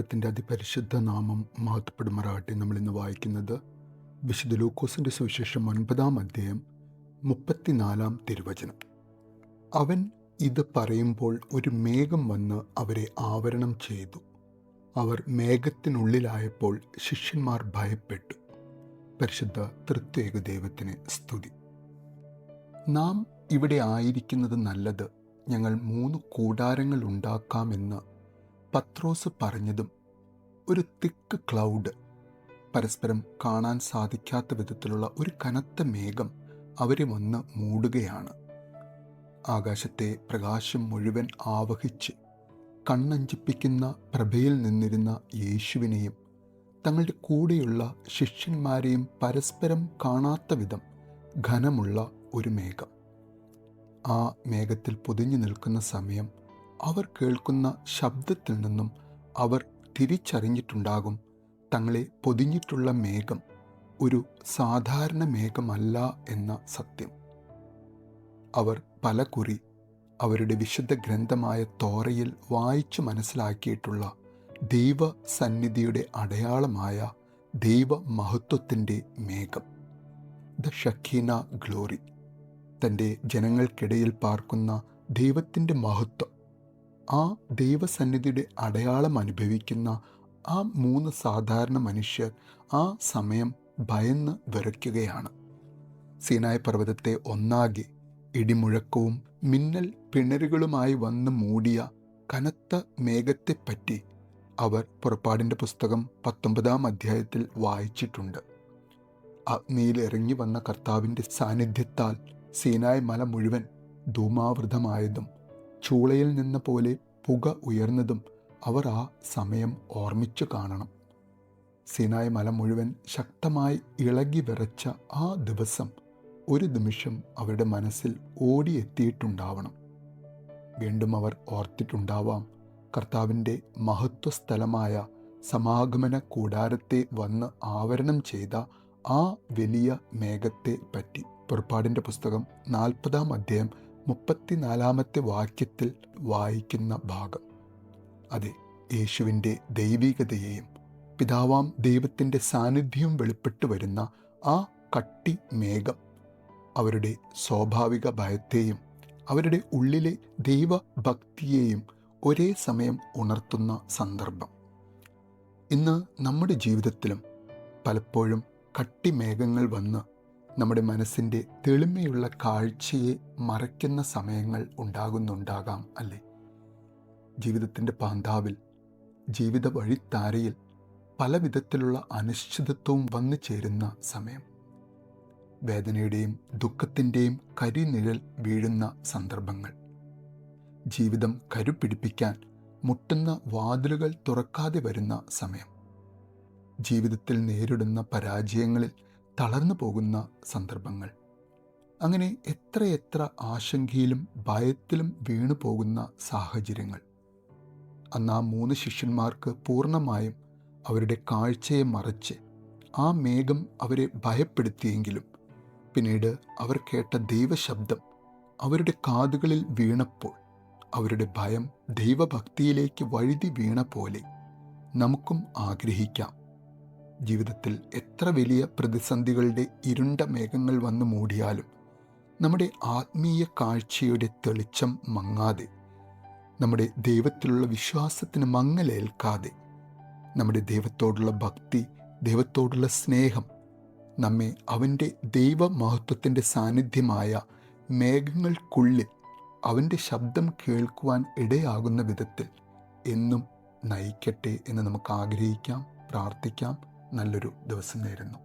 ദൈവത്തിൻ്റെ അതിപരിശുദ്ധ നാമം മഹത്വപ്പെടുമാറാകട്ടെ. നമ്മളിന്ന് വായിക്കുന്നത് വിശുദ്ധ ലൂക്കോസിൻ്റെ സുവിശേഷം 9-ാം അധ്യായം 34-ാം തിരുവചനം. അവൻ ഇത് പറയുമ്പോൾ ഒരു മേഘം വന്ന് അവരെ ആവരണം ചെയ്തു. അവർ മേഘത്തിനുള്ളിലായപ്പോൾ ശിഷ്യന്മാർ ഭയപ്പെട്ടു. പരിശുദ്ധ തൃത്വേക ദൈവത്തിന് സ്തുതി. നാം ഇവിടെ ആയിരിക്കുന്നത് നല്ലത്. ഞങ്ങൾ 3 കൂടാരങ്ങൾ ഉണ്ടാക്കാമെന്ന് പത്രോസ് പറഞ്ഞതും ഒരു തിക്ക് ക്ലൗഡ്, പരസ്പരം കാണാൻ സാധിക്കാത്ത വിധത്തിലുള്ള ഒരു കനത്ത മേഘം അവരെ വന്ന് മൂടുകയാണ്. ആകാശത്തെ പ്രകാശം മുഴുവൻ ആവഹിച്ച് കണ്ണഞ്ചിപ്പിക്കുന്ന പ്രഭയിൽ നിന്നിരുന്ന യേശുവിനെയും തങ്ങളുടെ കൂടെയുള്ള ശിഷ്യന്മാരെയും പരസ്പരം കാണാത്ത വിധം ഘനമുള്ള ഒരു മേഘം. ആ മേഘത്തിൽ പൊതിഞ്ഞു നിൽക്കുന്ന സമയം അവർ കേൾക്കുന്ന ശബ്ദത്തിൽ നിന്നും അവർ തിരിച്ചറിഞ്ഞിട്ടുണ്ടാകും, തങ്ങളെ പൊതിഞ്ഞിട്ടുള്ള മേഘം ഒരു സാധാരണ മേഘമല്ല എന്ന സത്യം. അവർ പല കുറി അവരുടെ വിശുദ്ധ ഗ്രന്ഥമായ തോറയിൽ വായിച്ചു മനസ്സിലാക്കിയിട്ടുള്ള ദൈവസന്നിധിയുടെ അടയാളമായ ദൈവമഹത്വത്തിൻ്റെ മേഘം, ദ ഷക്കീന ഗ്ലോറി, തൻ്റെ ജനങ്ങൾക്കിടയിൽ പാർക്കുന്ന ദൈവത്തിൻ്റെ മഹത്വം, ആ ദൈവസന്നിധിയുടെ അടയാളം അനുഭവിക്കുന്ന ആ 3 സാധാരണ മനുഷ്യർ ആ സമയം ഭയന്ന് വിറയ്ക്കുകയാണ്. സീനായ് പർവ്വതത്തെ ഒന്നാകെ ഇടിമുഴക്കവും മിന്നൽ പിണരുകളുമായി വന്ന് മൂടിയ കനത്ത മേഘത്തെപ്പറ്റി അവർ പുറപ്പാടിൻ്റെ പുസ്തകം 19-ാം അധ്യായത്തിൽ വായിച്ചിട്ടുണ്ട്. അഗ്നിയിൽ ഇറങ്ങി വന്ന കർത്താവിൻ്റെ സാന്നിധ്യത്താൽ സീനായ് മല മുഴുവൻ ധൂമാവൃതമായതും ചൂളയിൽ നിന്ന പോലെ പുക ഉയർന്നതും അവർ ആ സമയം ഓർമ്മിച്ചു കാണണം. സീനായ് മല മുഴുവൻ ശക്തമായി ഇളകി വിറച്ച ആ ദിവസം ഒരു നിമിഷം അവരുടെ മനസ്സിൽ ഓടിയെത്തിയിട്ടുണ്ടാവണം. വീണ്ടും അവർ ഓർത്തിട്ടുണ്ടാവാം, കർത്താവിൻ്റെ മഹത്വസ്ഥലമായ സമാഗമന കൂടാരത്തെ വന്ന് ആവരണം ചെയ്ത ആ വലിയ മേഘത്തെ പറ്റി. പുറപ്പാടിൻ്റെ പുസ്തകം 40-ാം അധ്യായം 34-ാമത്തെ വാക്യത്തിൽ വായിക്കുന്ന ഭാഗം. അതെ, യേശുവിൻ്റെ ദൈവികതയെയും പിതാവാം ദൈവത്തിൻ്റെ സാന്നിധ്യവും വെളിപ്പെട്ടു വരുന്ന ആ കട്ടി മേഘം അവരുടെ സ്വാഭാവിക ഭയത്തെയും അവരുടെ ഉള്ളിലെ ദൈവഭക്തിയെയും ഒരേ സമയം ഉണർത്തുന്ന സന്ദർഭം. ഇന്ന് നമ്മുടെ ജീവിതത്തിലും പലപ്പോഴും കട്ടി മേഘങ്ങൾ വന്ന് നമ്മുടെ മനസ്സിൻ്റെ തെളിമയുള്ള കാഴ്ചയെ മറയ്ക്കുന്ന സമയങ്ങൾ ഉണ്ടാകാം അല്ലേ? ജീവിതത്തിൻ്റെ പാന്താവിൽ, ജീവിത വഴിത്താരയിൽ പല വിധത്തിലുള്ള അനിശ്ചിതത്വവും വന്നു ചേരുന്ന സമയം, വേദനയുടെയും ദുഃഖത്തിൻ്റെയും കരിനിഴൽ വീഴുന്ന സന്ദർഭങ്ങൾ, ജീവിതം കരുപിടിപ്പിക്കാൻ മുട്ടുന്ന വാതിലുകൾ തുറക്കാതെ വരുന്ന സമയം, ജീവിതത്തിൽ നേരിടുന്ന പരാജയങ്ങളിൽ തളർന്നു പോകുന്ന സന്ദർഭങ്ങൾ, അങ്ങനെ എത്രയെത്ര ആശങ്കയിലും ഭയത്തിലും വീണു പോകുന്ന സാഹചര്യങ്ങൾ. അന്ന് ആ 3 ശിഷ്യന്മാർക്ക് പൂർണ്ണമായും അവരുടെ കാഴ്ചയെ മറച്ച് ആ മേഘം അവരെ ഭയപ്പെടുത്തിയെങ്കിലും പിന്നീട് അവർ കേട്ട ദൈവശബ്ദം അവരുടെ കാതുകളിൽ വീണപ്പോൾ അവരുടെ ഭയം ദൈവഭക്തിയിലേക്ക് വഴുതി വീണ പോലെ നമുക്കും ആഗ്രഹിക്കാം. ജീവിതത്തിൽ എത്ര വലിയ പ്രതിസന്ധികളുടെ ഇരുണ്ട മേഘങ്ങൾ വന്നു മൂടിയാലും നമ്മുടെ ആത്മീയ കാഴ്ചയുടെ തെളിച്ചം മങ്ങാതെ, നമ്മുടെ ദൈവത്തിലുള്ള വിശ്വാസത്തിന് മങ്ങലേൽക്കാതെ, നമ്മുടെ ദൈവത്തോടുള്ള ഭക്തി, ദൈവത്തോടുള്ള സ്നേഹം നമ്മെ അവൻ്റെ ദൈവമഹത്വത്തിൻ്റെ സാന്നിധ്യമായ മേഘങ്ങൾക്കുള്ളിൽ അവൻ്റെ ശബ്ദം കേൾക്കുവാൻ ഇടയാകുന്ന വിധത്തിൽ എന്നും നയിക്കട്ടെ എന്ന് നമുക്ക് ആഗ്രഹിക്കാം, പ്രാർത്ഥിക്കാം. നല്ലൊരു ദിവസം നേരുന്നു.